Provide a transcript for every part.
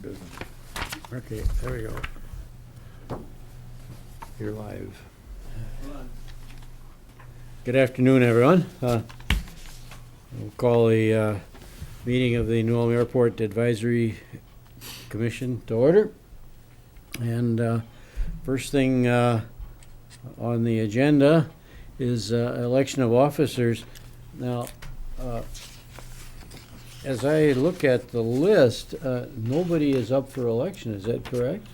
business. Okay, there we go. You're live. Good afternoon, everyone. We'll call the meeting of the New Ulm Airport Advisory Commission to order. And first thing on the agenda is election of officers. Now, as I look at the list, nobody is up for election, is that correct?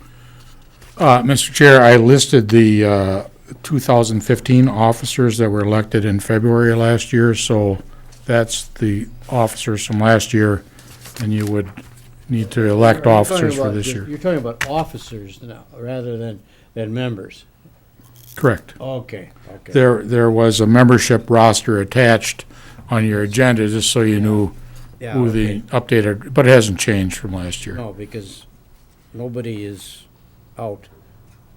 Mr. Chair, I listed the 2015 officers that were elected in February last year, so that's the officers from last year, and you would need to elect officers for this year. You're talking about officers now, rather than members? Correct. Okay, okay. There was a membership roster attached on your agenda, just so you knew Yeah, who the updated, but it hasn't changed from last year. No, because nobody is out.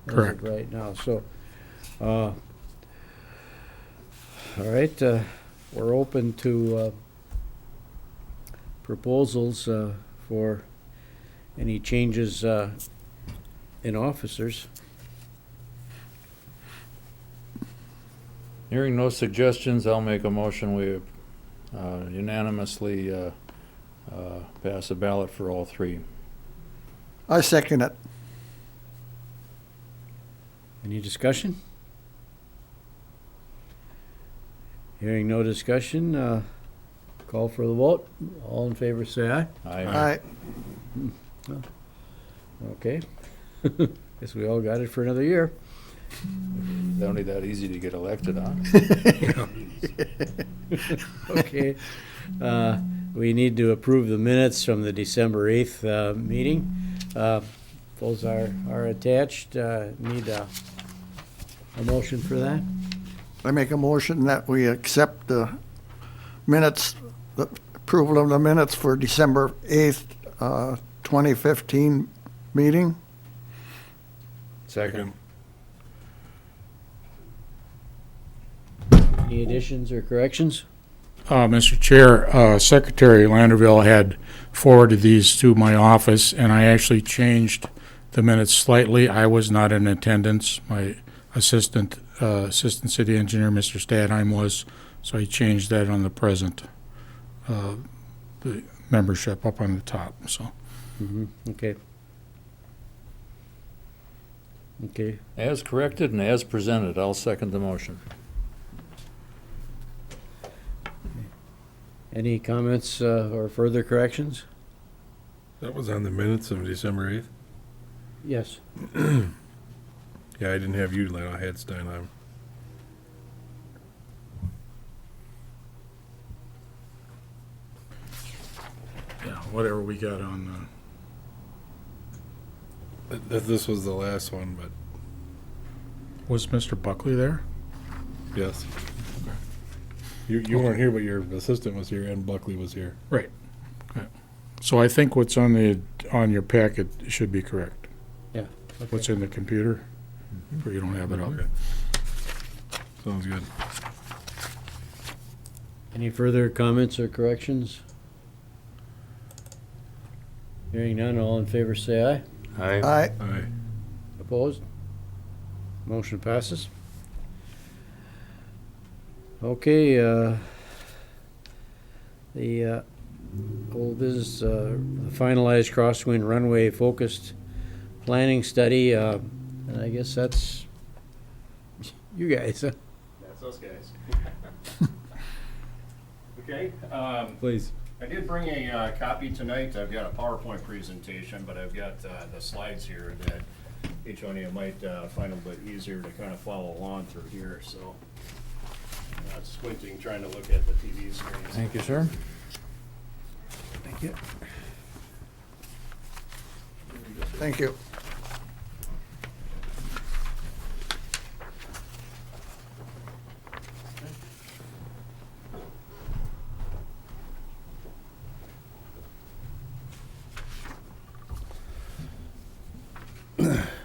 as of Correct. Right now, so, all right, we're open to proposals for any changes in officers. Hearing no suggestions, I'll make a motion. We unanimously pass a ballot for all three. I second it. Any discussion? Hearing no discussion, call for the vote. All in favor, say aye. Aye. Okay. Guess we all got it for another year. It's only that easy to get elected, huh? Okay. We need to approve the minutes from the December 8th meeting. Those are attached. Need a motion for that? I make a motion that we accept the minutes, the approval of the minutes for December 8th, 2015 meeting. Second. Any additions or corrections? Mr. Chair, Secretary Landerville had forwarded these to my office, and I actually changed the minutes slightly. I was not in attendance. My assistant city engineer, Mr. Stadheim, was, so he changed that on the present, the membership up on the top, so. Okay. Okay. As corrected and as presented, I'll second the motion. Any comments or further corrections? That was on the minutes of December 8th? Yes. Yeah, I didn't have you, Lynn. I had Steinheim. Yeah, whatever we got on, This was the last one, but was Mr. Buckley there? yes. You weren't here, but your assistant was here and Buckley was here. Right. Okay. So I think what's on your packet should be correct. Yeah. What's in the computer, or you don't have it up. Okay. Sounds good. Any further comments or corrections? Hearing none, all in favor say aye. Aye. Aye. Opposed? Motion passes. Okay, the old business, the finalized crosswind runway focused planning study, and I guess that's you guys, huh? That's us guys. Okay, Please. I did bring a copy tonight. I've got a PowerPoint presentation, but I've got the slides here that each one of you might find a bit easier to kind of follow along through here, so. Squinting, trying to look at the TV screen. Thank you, sir. Thank you. Thank you.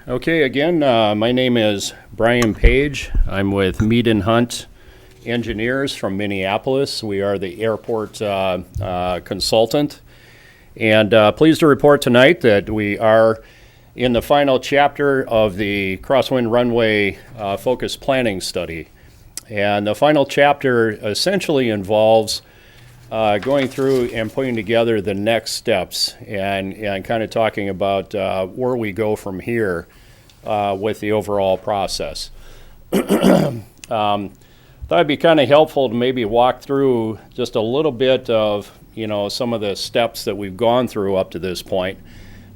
Okay, again, my name is Brian Page. I'm with Mead and Hunt Engineers from Minneapolis. We are the airport consultant. And pleased to report tonight that we are in the final chapter of the Crosswind Runway Focus Planning Study. And the final chapter essentially involves going through and putting together the next steps and kind of talking about where we go from here with the overall process. Thought it'd be kind of helpful to maybe walk through just a little bit of, some of the steps that we've gone through up to this point.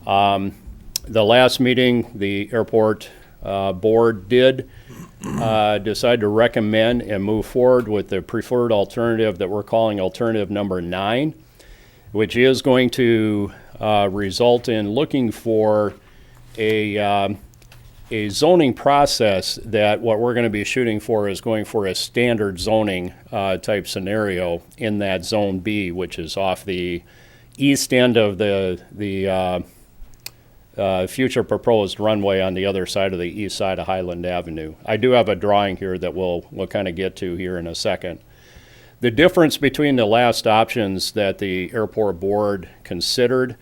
The last meeting, the airport board did decide to recommend and move forward with the preferred alternative that we're calling alternative number 9, which is going to result in looking for a zoning process that what we're going to be shooting for is going for a standard zoning type scenario in that Zone B, which is off the east end of the future proposed runway on the other side of the east side of Highland Avenue. I do have a drawing here that we'll kind of get to here in a second. The difference between the last options that the airport board considered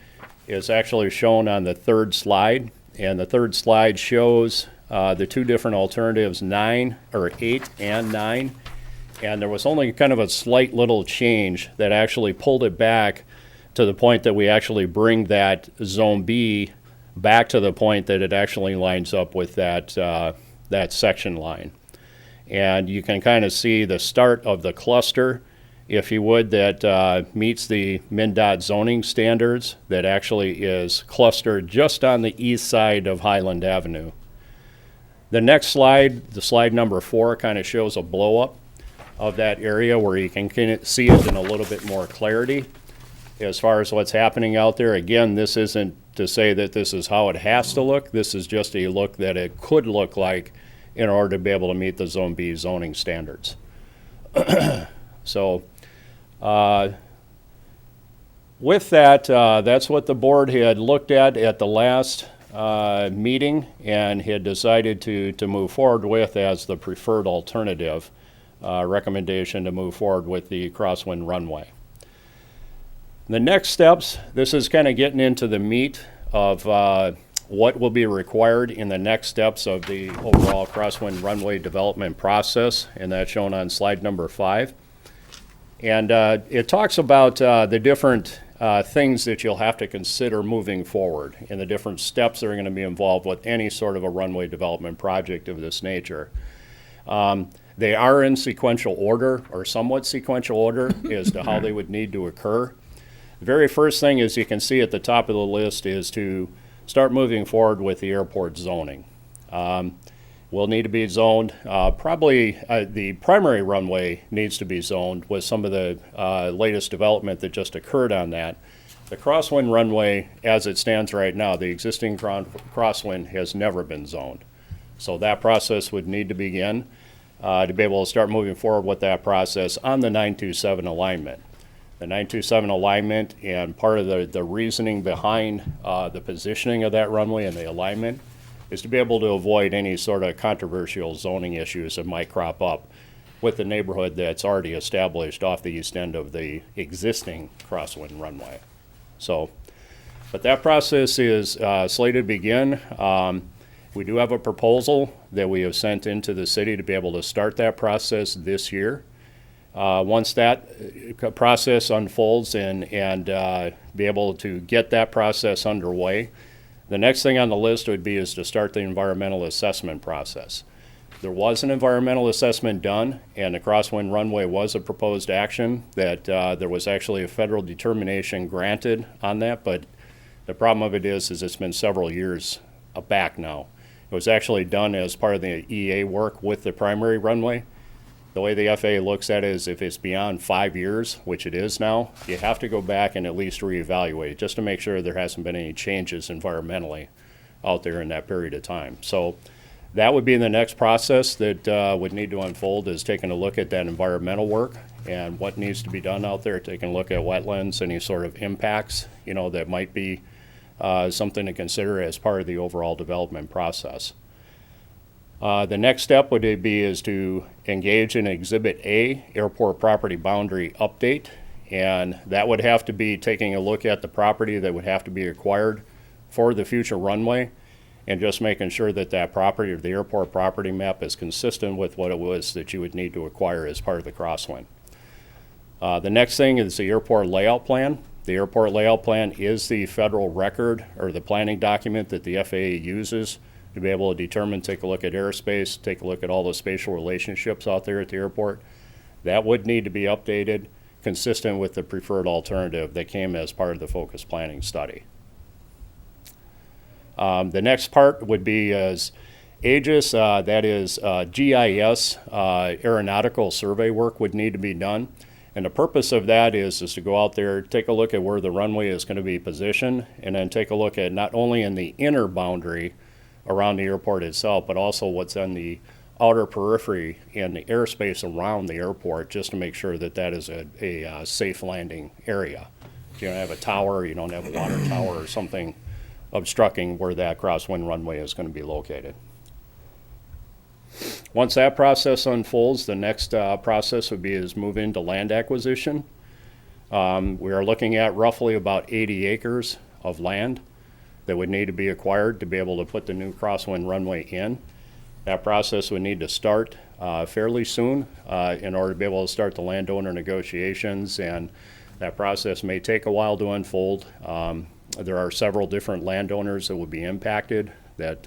is actually shown on the third slide. And the third slide shows the two different alternatives, 8 and 9. And there was only kind of a slight little change that actually pulled it back to the point that we actually bring that Zone B back to the point that it actually lines up with that section line. And you can kind of see the start of the cluster, if you would, that meets the MnDOT zoning standards, that actually is clustered just on the east side of Highland Avenue. The next slide, the slide number 4, kind of shows a blow up of that area where you can see it in a little bit more clarity as far as what's happening out there. Again, this isn't to say that this is how it has to look. This is just a look that it could look like in order to be able to meet the Zone B zoning standards. So with that, that's what the board had looked at the last meeting and had decided to move forward with as the preferred alternative recommendation to move forward with the Crosswind Runway. The next steps, this is kind of getting into the meat of what will be required in the next steps of the overall Crosswind Runway development process, and that's shown on slide number 5. And it talks about the different things that you'll have to consider moving forward and the different steps that are going to be involved with any sort of a runway development project of this nature. They are in sequential order, or somewhat sequential order, as to how they would need to occur. The very first thing, as you can see at the top of the list, is to start moving forward with the airport zoning. Will need to be zoned. Probably the primary runway needs to be zoned with some of the latest development that just occurred on that. The Crosswind Runway, as it stands right now, the existing Crosswind has never been zoned. So that process would need to begin to be able to start moving forward with that process on the 927 alignment. The 927 alignment, and part of the reasoning behind the positioning of that runway and the alignment is to be able to avoid any sort of controversial zoning issues that might crop up with the neighborhood that's already established off the east end of the existing Crosswind Runway. So, but that process is slated to begin. We do have a proposal that we have sent into the city to be able to start that process this year. Once that process unfolds and be able to get that process underway, the next thing on the list would be is to start the environmental assessment process. There was an environmental assessment done, and the Crosswind Runway was a proposed action that there was actually a federal determination granted on that, but the problem of it is it's been several years back now. It was actually done as part of the EA work with the primary runway. The way the FAA looks at it is if it's beyond 5 years, which it is now, you have to go back and at least reevaluate just to make sure there hasn't been any changes environmentally out there in that period of time. So that would be the next process that would need to unfold, is taking a look at that environmental work and what needs to be done out there, taking a look at wetlands, any sort of impacts, that might be something to consider as part of the overall development process. The next step would be is to engage in Exhibit A, Airport Property Boundary Update. And that would have to be taking a look at the property that would have to be acquired for the future runway, and just making sure that that property or the airport property map is consistent with what it was that you would need to acquire as part of the crosswind. The next thing is the airport layout plan. The airport layout plan is the federal record or the planning document that the FAA uses to be able to determine, take a look at airspace, take a look at all the spatial relationships out there at the airport. That would need to be updated, consistent with the preferred alternative that came as part of the focus planning study. The next part would be as AEGIS, that is GIS, aeronautical survey work would need to be done. And the purpose of that is to go out there, take a look at where the runway is going to be positioned, and then take a look at not only in the inner boundary around the airport itself, but also what's on the outer periphery and the airspace around the airport, just to make sure that that is a safe landing area. You don't have a tower, you don't have a water tower or something obstructing where that crosswind runway is going to be located. Once that process unfolds, the next process would be is move into land acquisition. We are looking at roughly about 80 acres of land that would need to be acquired to be able to put the new crosswind runway in. That process would need to start fairly soon in order to be able to start the landowner negotiations, and that process may take a while to unfold. There are several different landowners that would be impacted, that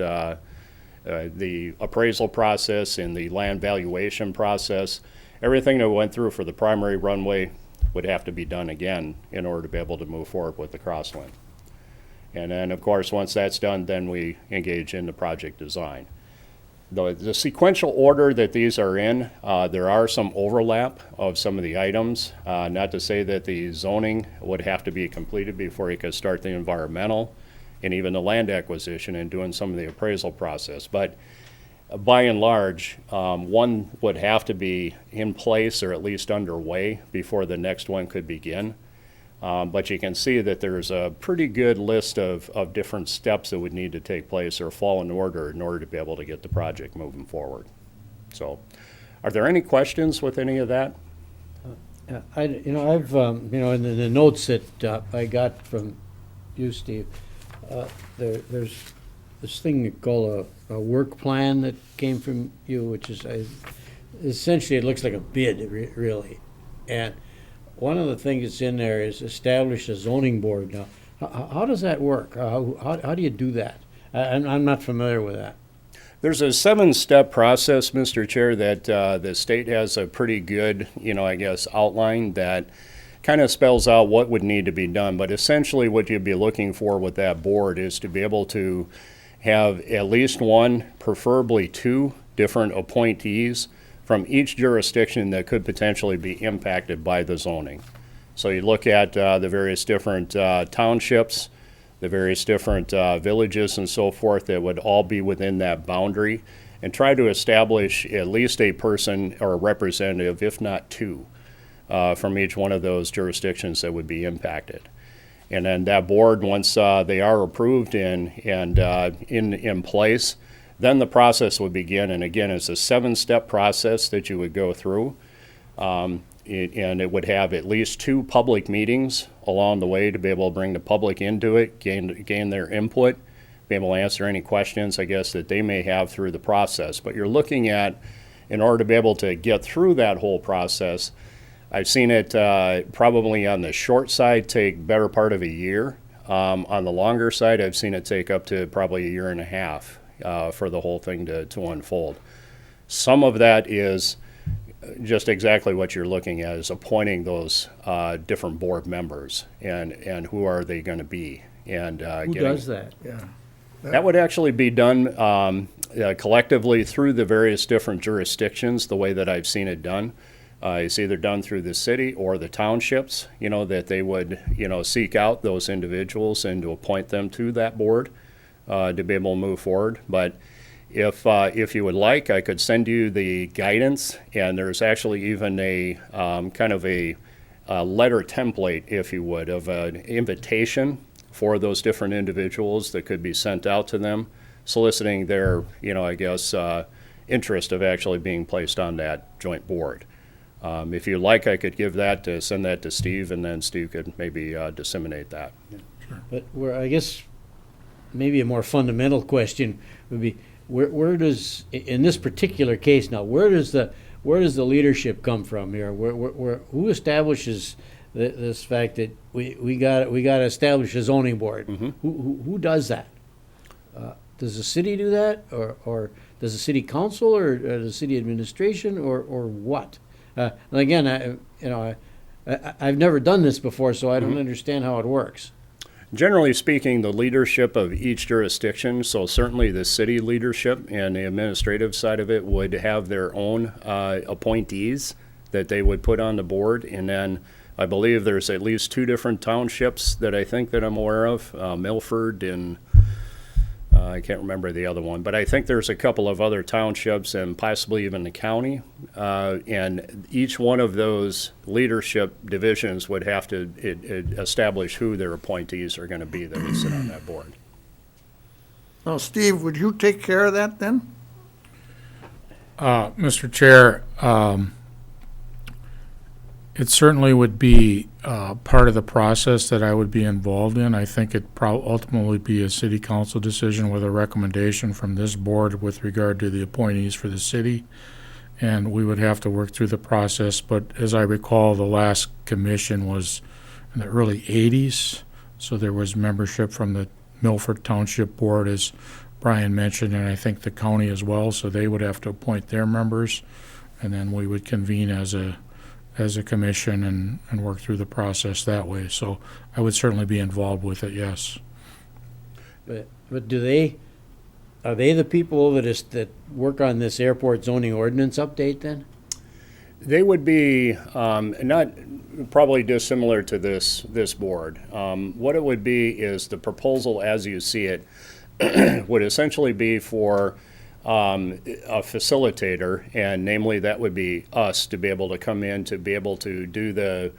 the appraisal process and the land valuation process, everything that we went through for the primary runway would have to be done again in order to be able to move forward with the crosswind. And then, of course, once that's done, then we engage in the project design. The sequential order that these are in, there are some overlap of some of the items. Not to say that the zoning would have to be completed before you could start the environmental and even the land acquisition and doing some of the appraisal process. But by and large, one would have to be in place or at least underway before the next one could begin. But you can see that there's a pretty good list of different steps that would need to take place or fall in order to be able to get the project moving forward. So, are there any questions with any of that? I've, in the notes that I got from you, Steve, there's this thing called a work plan that came from you, which is essentially it looks like a bid, really. And one of the things that's in there is establish a zoning board. Now, how does that work? How do you do that? I'm not familiar with that. There's a 7-step process, Mr. Chair, that the state has a pretty good, outline that kind of spells out what would need to be done. But essentially what you'd be looking for with that board is to be able to have at least one, preferably 2 different appointees from each jurisdiction that could potentially be impacted by the zoning. So you look at the various different townships, the various different villages and so forth that would all be within that boundary, and try to establish at least a person or a representative, if not 2, from each one of those jurisdictions that would be impacted. And then that board, once they are approved and in place, then the process would begin. And again, it's a 7-step process that you would go through. And it would have at least 2 public meetings along the way to be able to bring the public into it, gain their input, be able to answer any questions, I guess, that they may have through the process. But you're looking at, in order to be able to get through that whole process, I've seen it probably on the short side take better part of a year. On the longer side, I've seen it take up to probably a year and a half for the whole thing to unfold. Some of that is just exactly what you're looking at, is appointing those different board members and who are they going to be. And Who does that? Yeah. that would actually be done collectively through the various different jurisdictions, the way that I've seen it done. It's either done through the city or the townships, that they would, seek out those individuals and to appoint them to that board to be able to move forward. But if you would like, I could send you the guidance, and there's actually even a kind of a letter template, if you would, of an invitation for those different individuals that could be sent out to them, soliciting their, interest of actually being placed on that joint board. If you'd like, I could give that, send that to Steve, and then Steve could maybe disseminate that. But where, I guess, maybe a more fundamental question would be, where does, in this particular case now, where does the leadership come from here? Who establishes this fact that we got to establish a zoning board? Who does that? Does the city do that, or does the city council, or the city administration, or what? And again, I've never done this before, so I don't understand how it works. Generally speaking, the leadership of each jurisdiction, so certainly the city leadership and the administrative side of it would have their own appointees that they would put on the board. And then I believe there's at least 2 different townships that I think that I'm aware of, Milford and I can't remember the other one, but I think there's a couple of other townships and possibly even the county. And each one of those leadership divisions would have to establish who their appointees are going to be that would sit on that board. Now, Steve, would you take care of that then? Mr. Chair, it certainly would be part of the process that I would be involved in. I think it'd ultimately be a city council decision with a recommendation from this board with regard to the appointees for the city. And we would have to work through the process. But as I recall, the last commission was in the early 80s. So there was membership from the Milford Township Board, as Brian mentioned, and I think the county as well. So they would have to appoint their members. And then we would convene as a commission and work through the process that way. So I would certainly be involved with it, yes. But are they the people that work on this airport zoning ordinance update then? They would be not probably dissimilar to this board. What it would be is the proposal as you see it would essentially be for a facilitator, and namely that would be us, to be able to come in, to be able to do to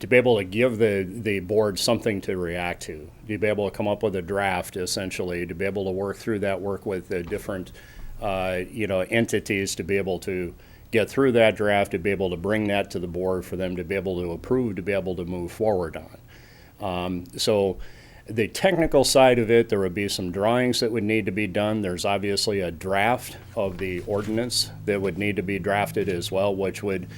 be able to give the board something to react to be able to come up with a draft, essentially, to be able to work through that, work with the different entities to be able to get through that draft, to be able to bring that to the board for them to be able to approve, to be able to move forward on. So the technical side of it, there would be some drawings that would need to be done. There's obviously a draft of the ordinance that would need to be drafted as well, which would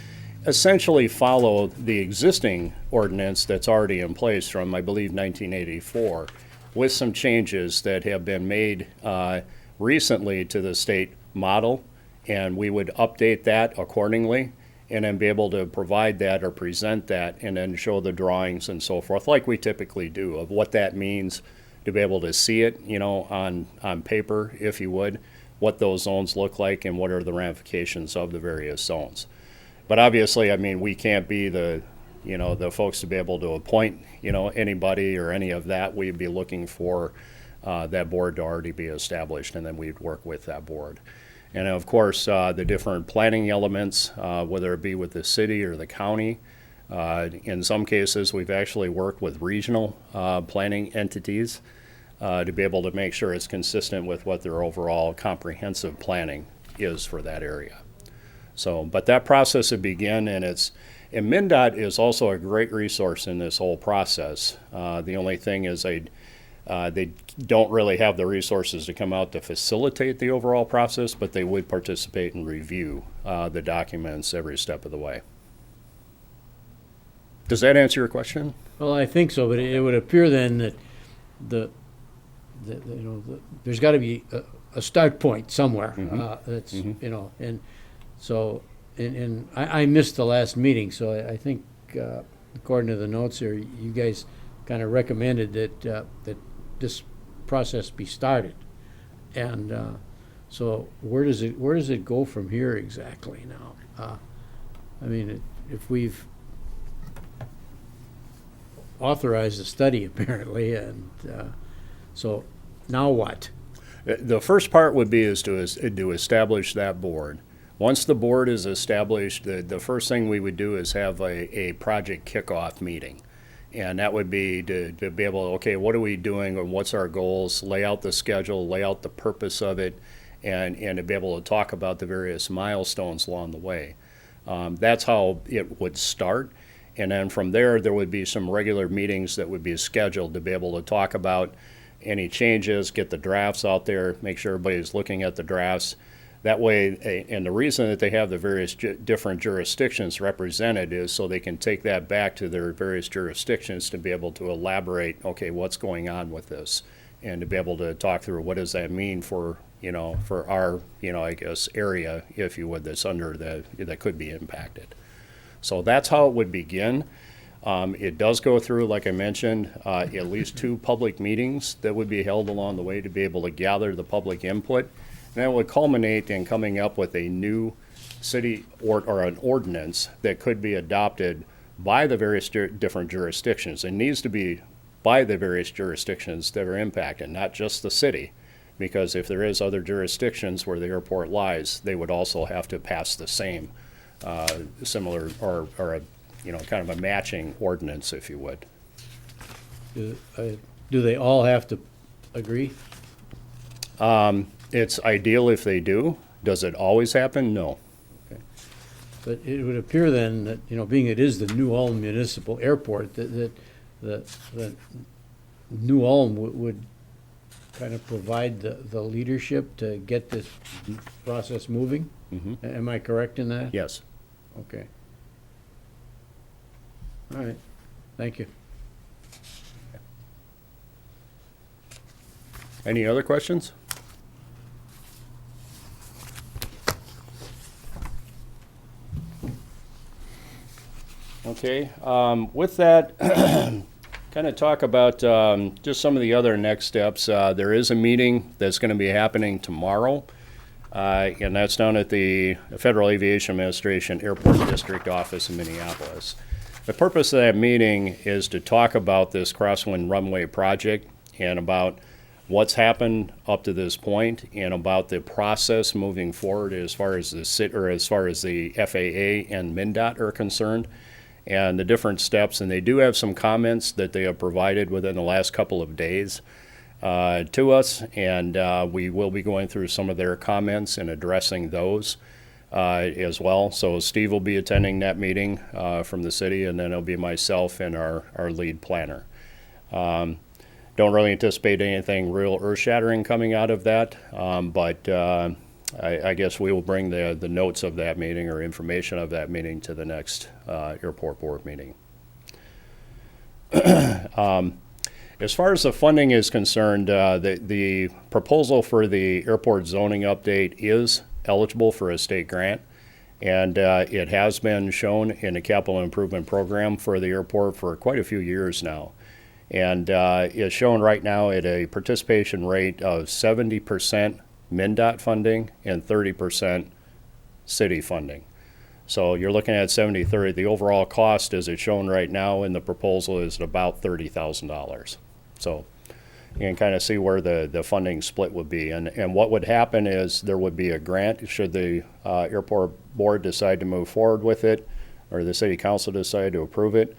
essentially follow the existing ordinance that's already in place from, I believe, 1984, with some changes that have been made recently to the state model, and we would update that accordingly, and then be able to provide that or present that and then show the drawings and so forth, like we typically do, of what that means, to be able to see it, on paper, if you would, what those zones look like and what are the ramifications of the various zones. But obviously, I mean, we can't be the folks to be able to appoint, anybody or any of that. We'd be looking for that board to already be established, and then we'd work with that board. And of course, the different planning elements, whether it be with the city or the county. In some cases, we've actually worked with regional planning entities to be able to make sure it's consistent with what their overall comprehensive planning is for that area. So, but that process would begin, and MnDOT is also a great resource in this whole process. The only thing is they don't really have the resources to come out to facilitate the overall process, but they would participate and review the documents every step of the way. Does that answer your question? Well, I think so, but it would appear then that there's got to be a start point somewhere. That's and so and I missed the last meeting, so I think according to the notes here, you guys kind of recommended that this process be started, and so where does it go from here exactly now? I mean, if we've authorized a study apparently, and so now what? The first part would be to establish that board. Once the board is established, the first thing we would do is have a project kickoff meeting. And that would be to be able to, okay, what are we doing and what's our goals, lay out the schedule, lay out the purpose of it, and to be able to talk about the various milestones along the way. That's how it would start. And then from there would be some regular meetings that would be scheduled to be able to talk about any changes, get the drafts out there, make sure everybody's looking at the drafts. That way, and the reason that they have the various different jurisdictions represented is so they can take that back to their various jurisdictions to be able to elaborate, okay, what's going on with this? And to be able to talk through what does that mean for, for our, I guess, area, if you would, that's under that could be impacted. So that's how it would begin. It does go through, like I mentioned, at least 2 public meetings that would be held along the way to be able to gather the public input. And that would culminate in coming up with a new city or an ordinance that could be adopted by the various different jurisdictions. It needs to be by the various jurisdictions that are impacted, not just the city. Because if there is other jurisdictions where the airport lies, they would also have to pass the same similar or a, kind of a matching ordinance, if you would. Do they all have to agree? It's ideal if they do. Does it always happen? No. But it would appear then that, being it is the New Ulm Municipal Airport, that New Ulm would kind of provide the leadership to get this process moving? Mm-hmm. Am I correct in that? Yes. Okay. All right, thank you. Any other questions? Okay, with that, kind of talk about just some of the other next steps. There is a meeting that's going to be happening tomorrow, and that's down at the Federal Aviation Administration Airport District Office in Minneapolis. The purpose of that meeting is to talk about this crosswind runway project and about what's happened up to this point and about the process moving forward as far as the FAA and MnDOT are concerned, and the different steps. And they do have some comments that they have provided within the last couple of days to us, and we will be going through some of their comments and addressing those as well. So Steve will be attending that meeting from the city, and then it'll be myself and our lead planner. Don't really anticipate anything real earth-shattering coming out of that, but I guess we will bring the notes of that meeting or information of that meeting to the next airport board meeting. As far as the funding is concerned, the proposal for the airport zoning update is eligible for a state grant, and it has been shown in a capital improvement program for the airport for quite a few years now. And it's shown right now at a participation rate of 70% MnDOT funding and 30% city funding. So you're looking at 70-30. The overall cost, as it's shown right now in the proposal, is about $30,000. So you can kind of see where the funding split would be. And what would happen is there would be a grant should the airport board decide to move forward with it, or the city council decide to approve it.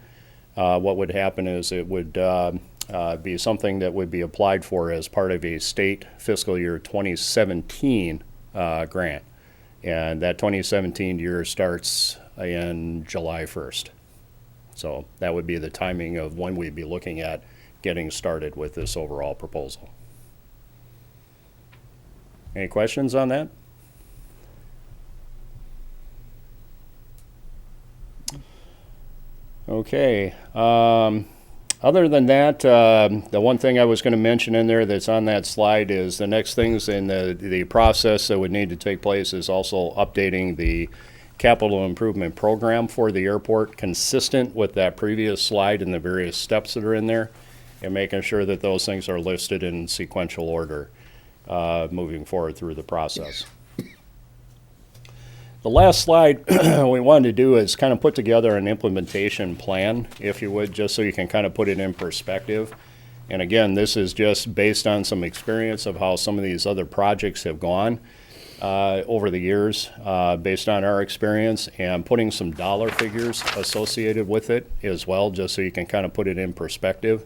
What would happen is it would be something that would be applied for as part of a state fiscal year 2017 grant. And that 2017 year starts in July 1st. So that would be the timing of when we'd be looking at getting started with this overall proposal. Any questions on that? Okay. Other than that, the one thing I was going to mention in there that's on that slide is the next things in the process that would need to take place is also updating the capital improvement program for the airport, consistent with that previous slide and the various steps that are in there, and making sure that those things are listed in sequential order moving forward through the process. The last slide we wanted to do is kind of put together an implementation plan, if you would, just so you can kind of put it in perspective. And again, this is just based on some experience of how some of these other projects have gone over the years, based on our experience, and putting some dollar figures associated with it as well, just so you can kind of put it in perspective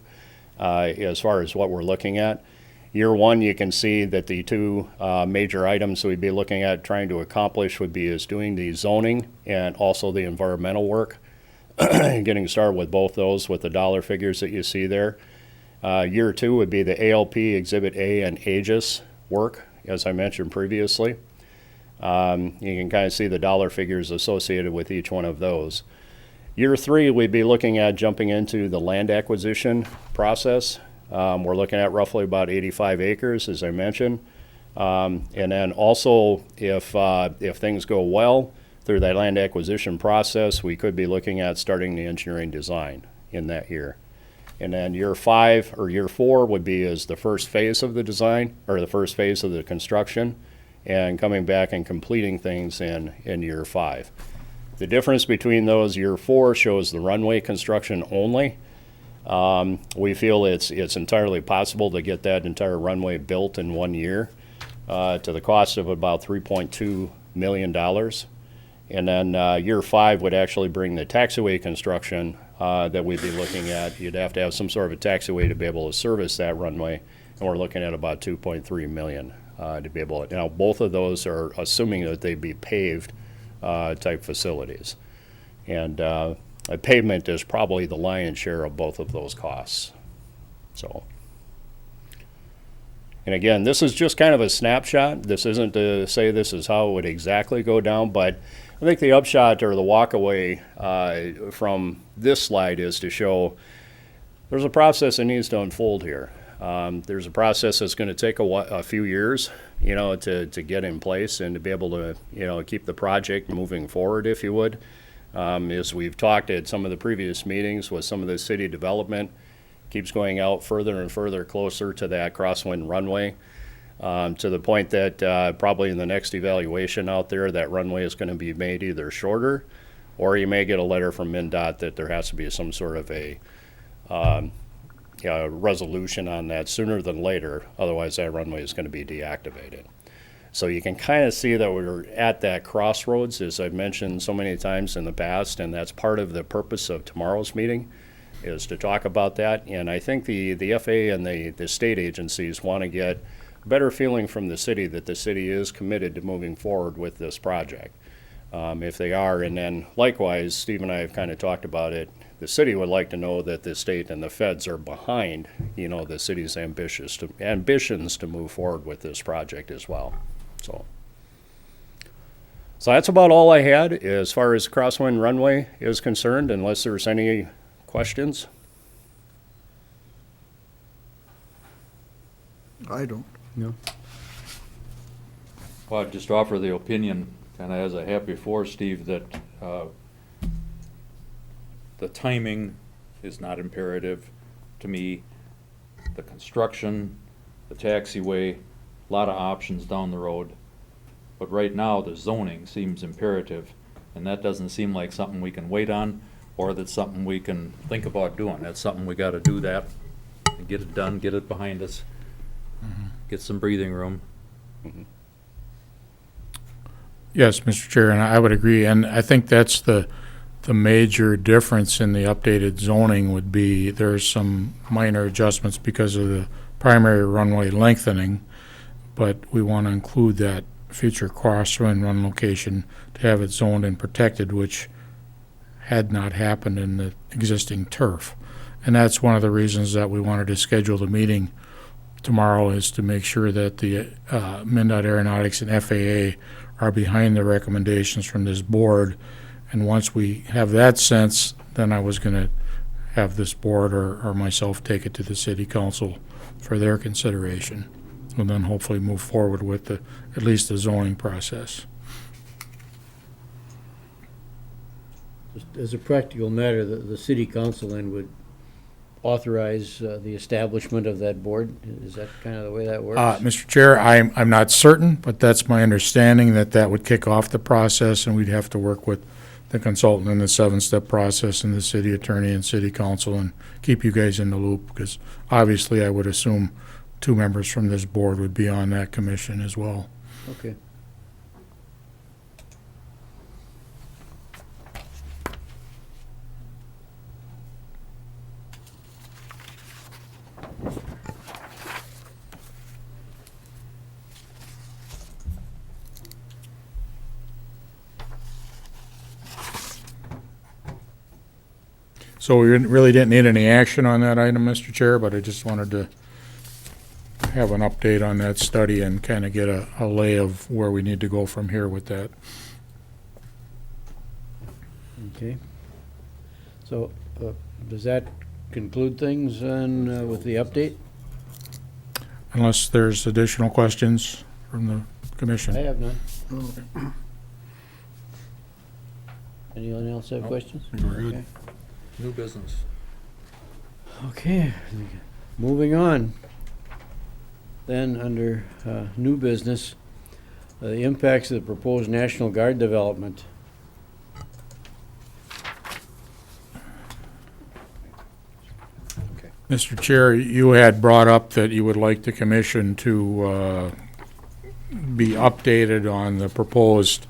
as far as what we're looking at. Year one, you can see that the two major items we'd be looking at trying to accomplish would be is doing the zoning and also the environmental work. Getting started with both those with the dollar figures that you see there. Year two would be the ALP Exhibit A and Aegis work, as I mentioned previously. You can kind of see the dollar figures associated with each one of those. Year three, we'd be looking at jumping into the land acquisition process. We're looking at roughly about 85 acres, as I mentioned. And then also, if things go well through that land acquisition process, we could be looking at starting the engineering design in that year. And then year five or year four would be as the first phase of the design or the first phase of the construction, and coming back and completing things in year five. The difference between those, year four shows the runway construction only. We feel it's entirely possible to get that entire runway built in 1 year to the cost of about $3.2 million. And then year five would actually bring the taxiway construction that we'd be looking at. You'd have to have some sort of a taxiway to be able to service that runway, and we're looking at about $2.3 million to be able to. Now, both of those are assuming that they'd be paved type facilities. And a pavement is probably the lion's share of both of those costs. So, and again, this is just kind of a snapshot. This isn't to say this is how it would exactly go down, but I think the upshot or the walkaway from this slide is to show there's a process that needs to unfold here. There's a process that's going to take a few years, to get in place and to be able to, keep the project moving forward, if you would. As we've talked at some of the previous meetings with some of the city development, keeps going out further and further closer to that crosswind runway, to the point that probably in the next evaluation out there, that runway is going to be made either shorter, or you may get a letter from MnDOT that there has to be some sort of a resolution on that sooner than later. Otherwise, that runway is going to be deactivated. So you can kind of see that we're at that crossroads, as I've mentioned so many times in the past, and that's part of the purpose of tomorrow's meeting, is to talk about that. And I think the FAA and the state agencies want to get a better feeling from the city that the city is committed to moving forward with this project. If they are, and then likewise, Steve and I have kind of talked about it, the city would like to know that the state and the feds are behind, the city's ambitions to move forward with this project as well. So that's about all I had as far as Crosswind Runway is concerned, unless there's any questions. I don't. No? Well, I'd just offer the opinion, kind of as I have before, Steve, that the timing is not imperative to me. The construction, the taxiway, a lot of options down the road. But right now, the zoning seems imperative, and that doesn't seem like something we can wait on, or that's something we can think about doing. That's something we gotta do that, and get it done, get it behind us, get some breathing room. Yes, Mr. Chair, and I would agree, and I think that's the major difference in the updated zoning would be there's some minor adjustments because of the primary runway lengthening, but we want to include that future crosswind run location to have it zoned and protected, which had not happened in the existing turf. And that's one of the reasons that we wanted to schedule the meeting tomorrow, is to make sure that the MnDOT Aeronautics and FAA are behind the recommendations from this board. And once we have that sense, then I was going to have this board or myself take it to the city council for their consideration, and then hopefully move forward with at least the zoning process. Just as a practical matter, the city council then would authorize the establishment of that board? Is that kind of the way that works? Mr. Chair, I'm not certain, but that's my understanding, that would kick off the process, and we'd have to work with the consultant in the 7-step process and the city attorney and city council and keep you guys in the loop, because obviously I would assume 2 members from this board would be on that commission as well. Okay. So we really didn't need any action on that item, Mr. Chair, but I just wanted to have an update on that study and kind of get a lay of where we need to go from here with that. Okay. So, does that conclude things on, with the update? Unless there's additional questions from the commission. I have none. Anyone else have questions? We're good. Okay. New business. Okay, moving on. Then, under new business, the impacts of the proposed National Guard development. Mr. Chair, you had brought up that you would like the commission to be updated on the proposed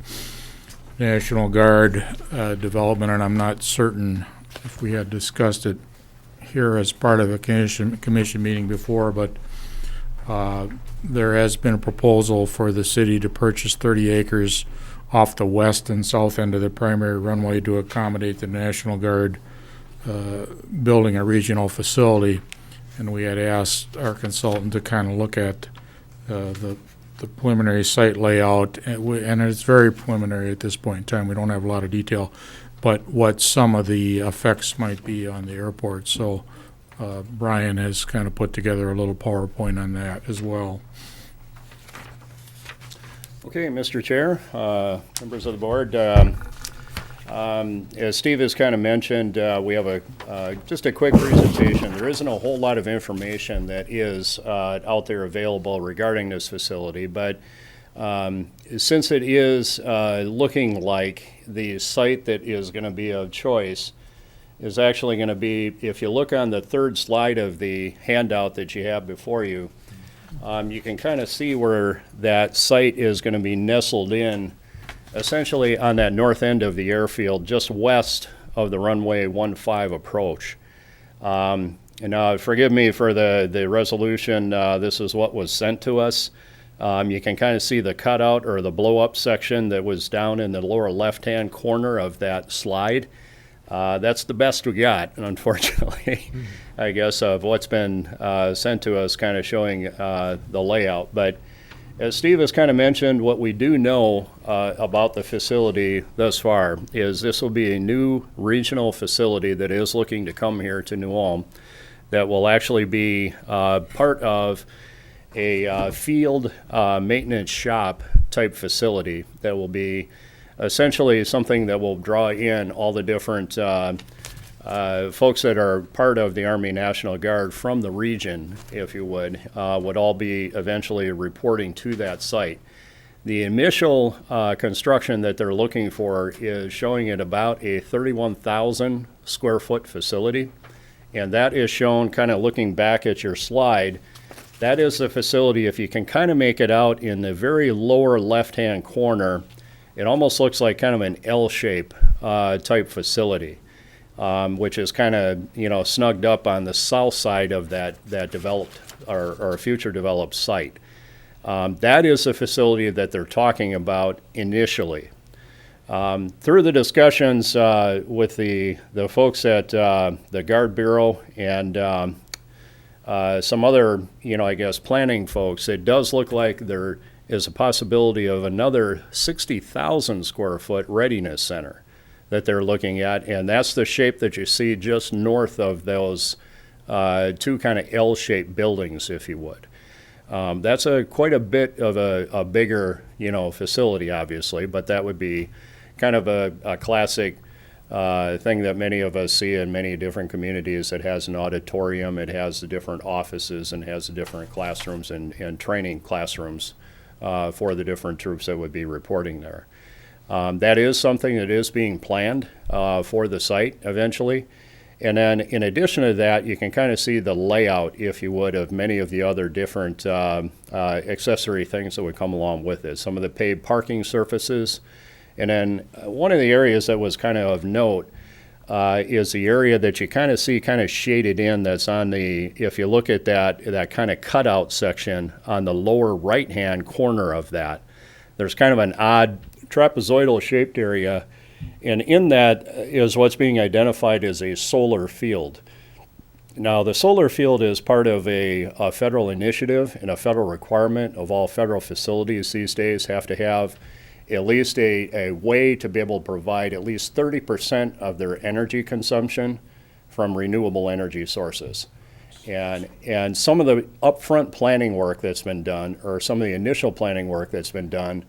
National Guard development, and I'm not certain if we had discussed it here as part of a commission meeting before, but there has been a proposal for the city to purchase 30 acres off the west and south end of the primary runway to accommodate the National Guard building a regional facility. And we had asked our consultant to kind of look at the preliminary site layout, and it's very preliminary at this point in time. We don't have a lot of detail, but what some of the effects might be on the airport. So Brian has kind of put together a little PowerPoint on that as well. Okay, Mr. Chair, members of the board, as Steve has kind of mentioned, we have just a quick presentation. There isn't a whole lot of information that is out there available regarding this facility, but since it is looking like the site that is going to be of choice is actually going to be, if you look on the third slide of the handout that you have before you, you can kind of see where that site is going to be nestled in, essentially on that north end of the airfield, just west of the runway 15 approach. And forgive me for the resolution, this is what was sent to us. You can kind of see the cutout or the blow-up section that was down in the lower left-hand corner of that slide. That's the best we got, unfortunately, I guess, of what's been sent to us, kind of showing the layout. But as Steve has kind of mentioned, what we do know about the facility thus far is this will be a new regional facility that is looking to come here to New Ulm that will actually be part of a field maintenance shop type facility that will be essentially something that will draw in all the different folks that are part of the Army National Guard from the region, if you would all be eventually reporting to that site. The initial construction that they're looking for is showing it about a 31,000 square foot facility, and that is shown kind of looking back at your slide. That is the facility, if you can kind of make it out in the very lower left-hand corner, it almost looks like kind of an L-shape type facility, which is kind of, snugged up on the south side of that developed or future developed site. That is the facility that they're talking about initially. Through the discussions with the folks at the Guard Bureau and some other, I guess, planning folks, it does look like there is a possibility of another 60,000 square foot readiness center that they're looking at, and that's the shape that you see just north of those two kind of L-shaped buildings, if you would. That's quite a bit of a bigger, facility, obviously, but that would be kind of a classic thing that many of us see in many different communities. It has an auditorium, it has the different offices, and has the different classrooms and training classrooms for the different troops that would be reporting there. That is something that is being planned for the site eventually. And then in addition to that, you can kind of see the layout, if you would, of many of the other different accessory things that would come along with it. Some of the paved parking surfaces. And then one of the areas that was kind of note is the area that you kind of see kind of shaded in that's on the, if you look at that kind of cutout section on the lower right-hand corner of that, there's kind of an odd trapezoidal shaped area And in that is what's being identified as a solar field. Now, the solar field is part of a federal initiative and a federal requirement of all federal facilities these days have to have at least a way to be able to provide at least 30% of their energy consumption from renewable energy sources. And some of the upfront planning work that's been done, or some of the initial planning work that's been done,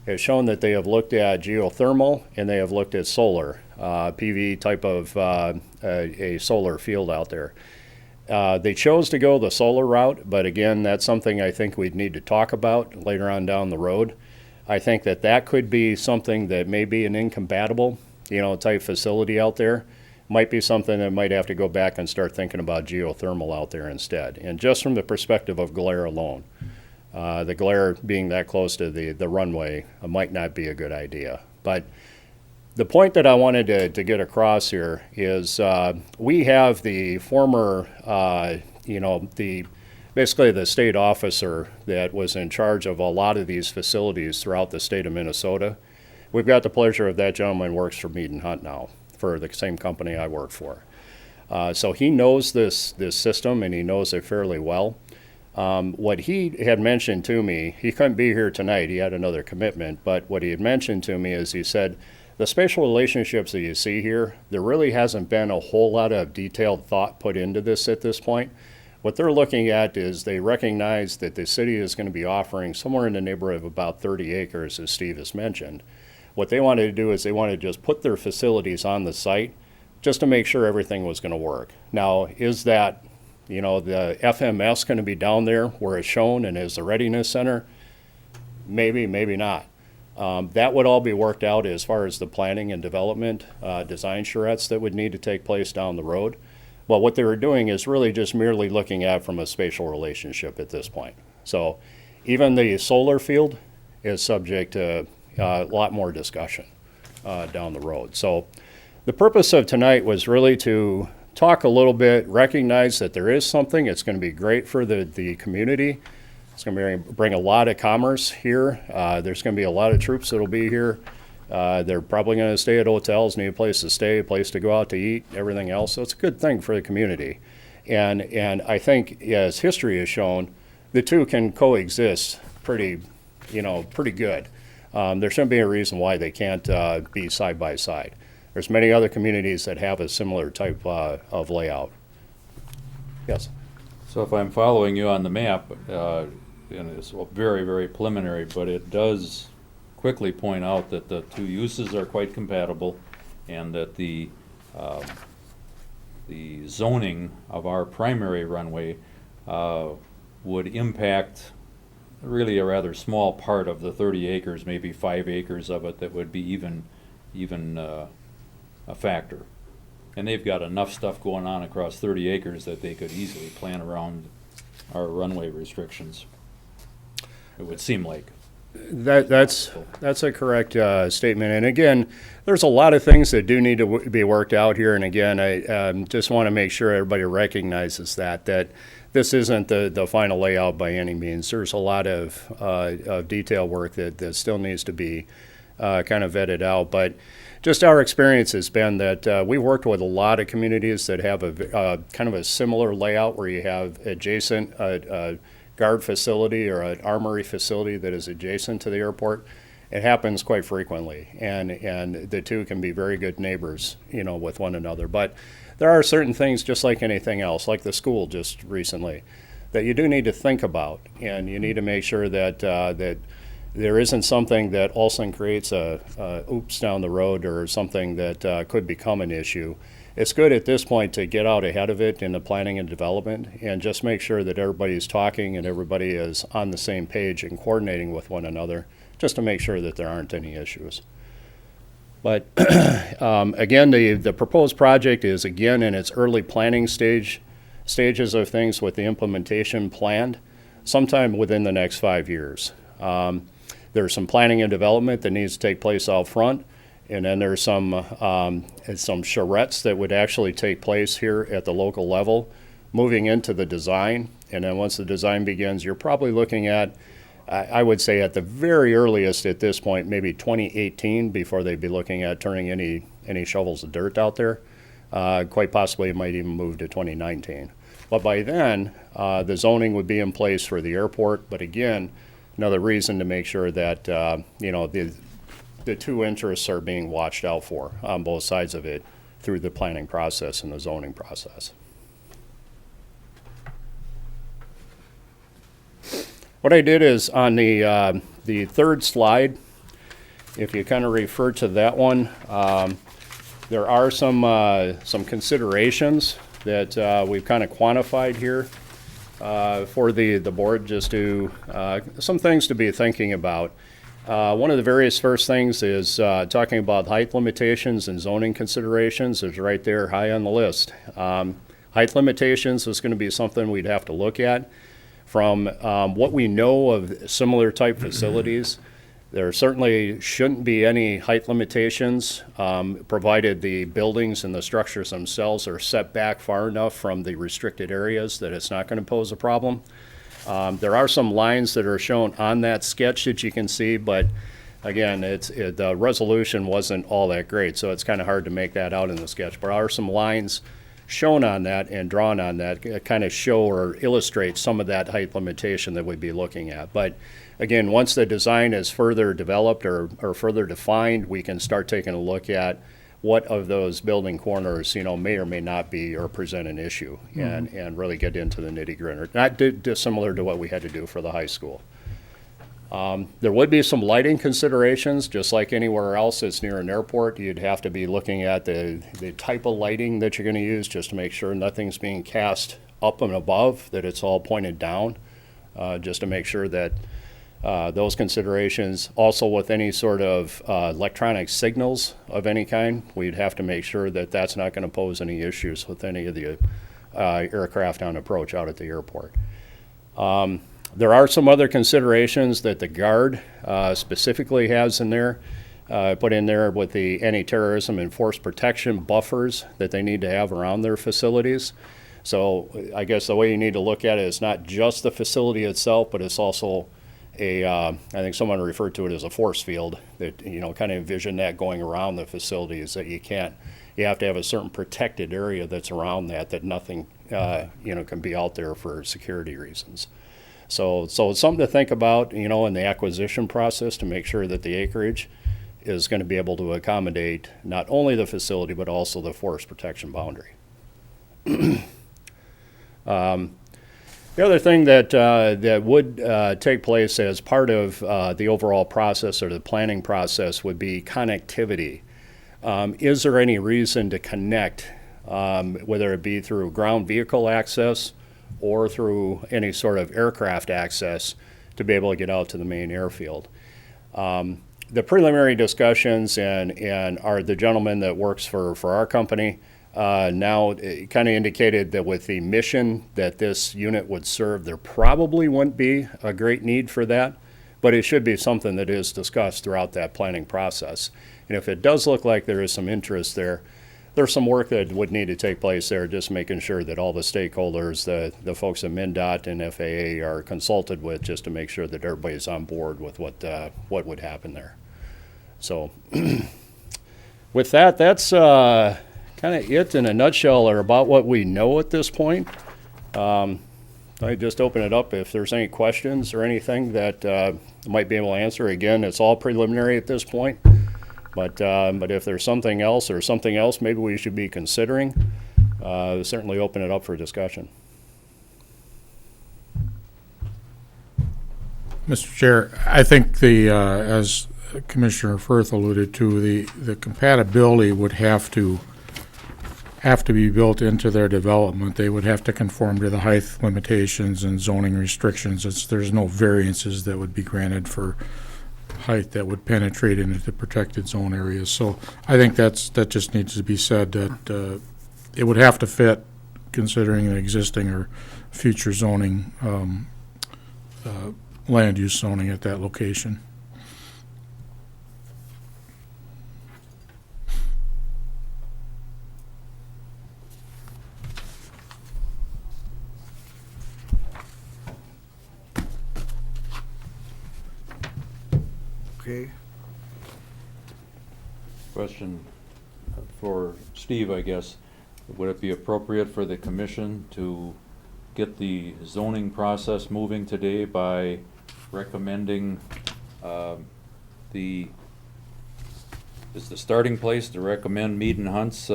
has shown that they have looked at geothermal and they have looked at solar, PV type of a solar field out there. They chose to go the solar route, but again, that's something I think we'd need to talk about later on down the road. I think that that could be something that may be an incompatible, type facility out there. Might be something that might have to go back and start thinking about geothermal out there instead. And just from the perspective of glare alone, the glare being that close to the runway might not be a good idea. But the point that I wanted to get across here is we have the former, basically the state officer that was in charge of a lot of these facilities throughout the state of Minnesota. We've got the pleasure of that gentleman works for Mead and Hunt now, for the same company I work for. So he knows this system and he knows it fairly well. What he had mentioned to me, he couldn't be here tonight, he had another commitment, but what he had mentioned to me is he said, the spatial relationships that you see here, there really hasn't been a whole lot of detailed thought put into this at this point. What they're looking at is they recognize that the city is going to be offering somewhere in the neighborhood of about 30 acres, as Steve has mentioned. What they wanted to do is they wanted to just put their facilities on the site just to make sure everything was going to work. Now, is that, the FMS going to be down there where it's shown and is the readiness center? Maybe, maybe not. That would all be worked out as far as the planning and development, design charrettes that would need to take place down the road. But what they were doing is really just merely looking at from a spatial relationship at this point. So even the solar field is subject to a lot more discussion down the road. So the purpose of tonight was really to talk a little bit, recognize that there is something. It's going to be great for the community. It's going to bring a lot of commerce here. There's going to be a lot of troops that will be here. They're probably going to stay at hotels, need a place to stay, a place to go out to eat, everything else. So it's a good thing for the community. And I think, as history has shown, the two can coexist pretty good. There shouldn't be a reason why they can't be side by side. There's many other communities that have a similar type of layout. Yes. So if I'm following you on the map, and it's very, very preliminary, but it does quickly point out that the two uses are quite compatible and that the zoning of our primary runway would impact really a rather small part of the 30 acres, maybe 5 acres of it that would be even a factor. And they've got enough stuff going on across 30 acres that they could easily plan around our runway restrictions. It would seem like. That's a correct statement. And again, there's a lot of things that do need to be worked out here. And again, I just want to make sure everybody recognizes that this isn't the final layout by any means. There's a lot of detail work that still needs to be kind of vetted out. But just our experience has been that we worked with a lot of communities that have a kind of a similar layout where you have adjacent guard facility or an armory facility that is adjacent to the airport. It happens quite frequently, and the two can be very good neighbors, with one another. But there are certain things, just like anything else, like the school just recently, that you do need to think about, and you need to make sure that that there isn't something that all of a sudden creates a oops down the road or something that could become an issue. It's good at this point to get out ahead of it in the planning and development and just make sure that everybody's talking and everybody is on the same page and coordinating with one another just to make sure that there aren't any issues. But again, the proposed project is again in its early planning stages of things with the implementation planned sometime within the next 5 years. There's some planning and development that needs to take place out front. And then there's some charrettes that would actually take place here at the local level, moving into the design. And then once the design begins, you're probably looking at I would say at the very earliest at this point, maybe 2018, before they'd be looking at turning any shovels of dirt out there. Quite possibly it might even move to 2019. But by then, the zoning would be in place for the airport. But again, another reason to make sure that, the two interests are being watched out for on both sides of it through the planning process and the zoning process. What I did is on the third slide, if you kind of refer to that one, there are some considerations that we've kind of quantified here for the board, just to some things to be thinking about. One of the various first things is talking about height limitations and zoning considerations is right there high on the list. Height limitations is going to be something we'd have to look at. From what we know of similar type facilities, there certainly shouldn't be any height limitations, provided the buildings and the structures themselves are set back far enough from the restricted areas that it's not going to pose a problem. There are some lines that are shown on that sketch that you can see, but again, the resolution wasn't all that great, so it's kind of hard to make that out in the sketch. But there are some lines shown on that and drawn on that kind of show or illustrate some of that height limitation that we'd be looking at. But again, once the design is further developed or further defined, we can start taking a look at what of those building corners, may or may not be or present an issue, and really get into the nitty-gritty. Not dissimilar to what we had to do for the high school. There would be some lighting considerations, just like anywhere else that's near an airport. You'd have to be looking at the type of lighting that you're going to use, just to make sure nothing's being cast up and above, that it's all pointed down, just to make sure that those considerations. Also, with any sort of electronic signals of any kind, we'd have to make sure that that's not going to pose any issues with any of the aircraft on approach out at the airport. There are some other considerations that the Guard specifically has in there, put in there with the anti-terrorism and force protection buffers that they need to have around their facilities. So I guess the way you need to look at it is not just the facility itself, but it's also I think someone referred to it as a force field that, kind of envision that going around the facilities, that you have to have a certain protected area that's around that nothing, can be out there for security reasons. So it's something to think about, in the acquisition process, to make sure that the acreage is going to be able to accommodate not only the facility, but also the forest protection boundary. The other thing that would take place as part of the overall process or the planning process would be connectivity. Is there any reason to connect, whether it be through ground vehicle access or through any sort of aircraft access, to be able to get out to the main airfield? The preliminary discussions and the gentleman that works for our company now kind of indicated that with the mission that this unit would serve, there probably wouldn't be a great need for that, but it should be something that is discussed throughout that planning process. And if it does look like there is some interest there, there's some work that would need to take place there, just making sure that all the stakeholders, the folks at MnDOT and FAA are consulted with, just to make sure that everybody's on board with what would happen there. So with that, that's kind of it in a nutshell, or about what we know at this point. I just open it up if there's any questions or anything that might be able to answer. Again, it's all preliminary at this point. But if there's something else maybe we should be considering, certainly open it up for discussion. Mr. Chair, I think as Commissioner Firth alluded to, the compatibility would have to be built into their development. They would have to conform to the height limitations and zoning restrictions. There's no variances that would be granted for height that would penetrate into the protected zone areas. So I think that just needs to be said, that it would have to fit, considering an existing or future zoning, land use zoning at that location. Okay. Question for Steve, I guess. Would it be appropriate for the commission to get the zoning process moving today by recommending, is the starting place to recommend Mead and Hunt's,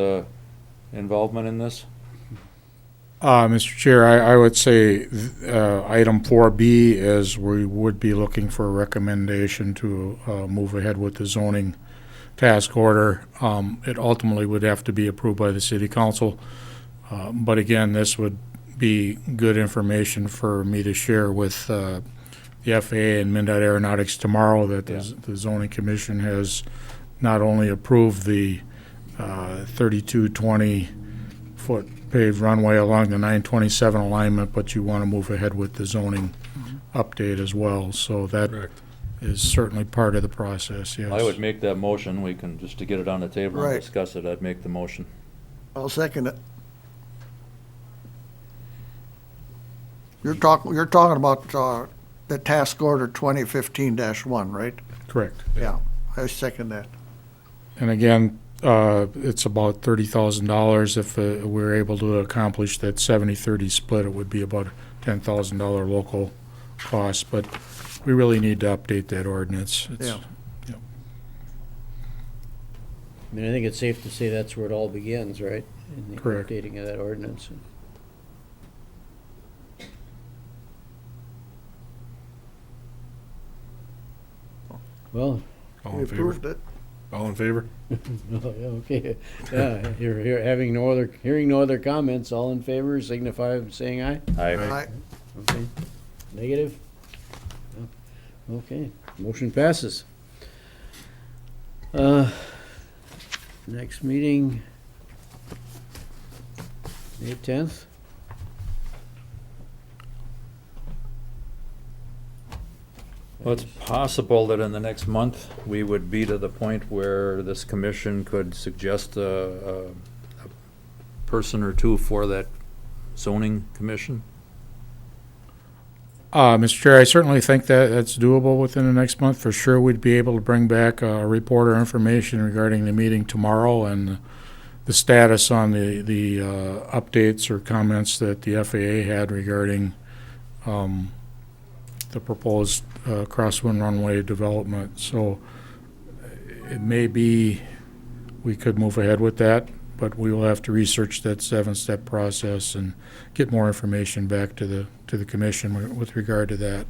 involvement in this? Mr. Chair, I would say item 4B is we would be looking for a recommendation to move ahead with the zoning task order. It ultimately would have to be approved by the city council. But again, this would be good information for me to share with the FAA and MnDOT Aeronautics tomorrow that the zoning commission has not only approved the 3220-foot paved runway along the 927 alignment, but you want to move ahead with the zoning update as well. So that Correct. is certainly part of the process, yes. I would make that motion. We can, just to get it on the table and Right. discuss it, I'd make the motion. I'll second it. You're talking about the task order 2015-1, right? Correct. Yeah, I second that. And again, it's about $30,000. If we're able to accomplish that 70-30 split, it would be about $10,000 local cost, but we really need to update that ordinance. Yeah. I mean, I think it's safe to say that's where it all begins, right? In the Correct. updating of that ordinance. Well, All We in favor? approved it. All in favor? oh, yeah, okay. Yeah, hearing no other comments, all in favor signify by saying aye. Aye. Okay. Negative? No. Okay, motion passes. Next meeting, May 10th. Well, it's possible that in the next month, we would be to the point where this commission could suggest a person or two for that zoning commission. Mr. Chair, I certainly think that that's doable within the next month. For sure, we'd be able to bring back a report or information regarding the meeting tomorrow and the status on the updates or comments that the FAA had regarding the proposed crosswind runway development. So it may be we could move ahead with that, but we will have to research that 7-step process and get more information back to the commission with regard to that.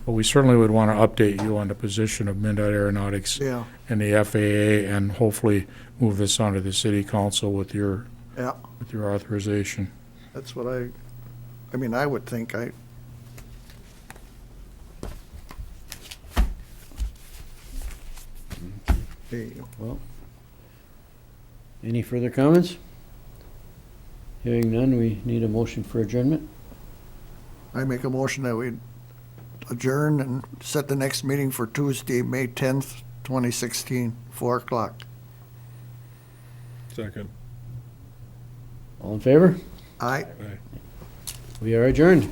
But we certainly would want to update you on the position of MnDOT Aeronautics Yeah, and the FAA, and hopefully move this onto the city council with your yeah, authorization. that's what I mean, I would think Okay. Well, any further comments? Hearing none, we need a motion for adjournment. I make a motion that we adjourn and set the next meeting for Tuesday, May 10th, 2016, 4 o'clock. Second. All in favor? Aye. Aye. We are adjourned.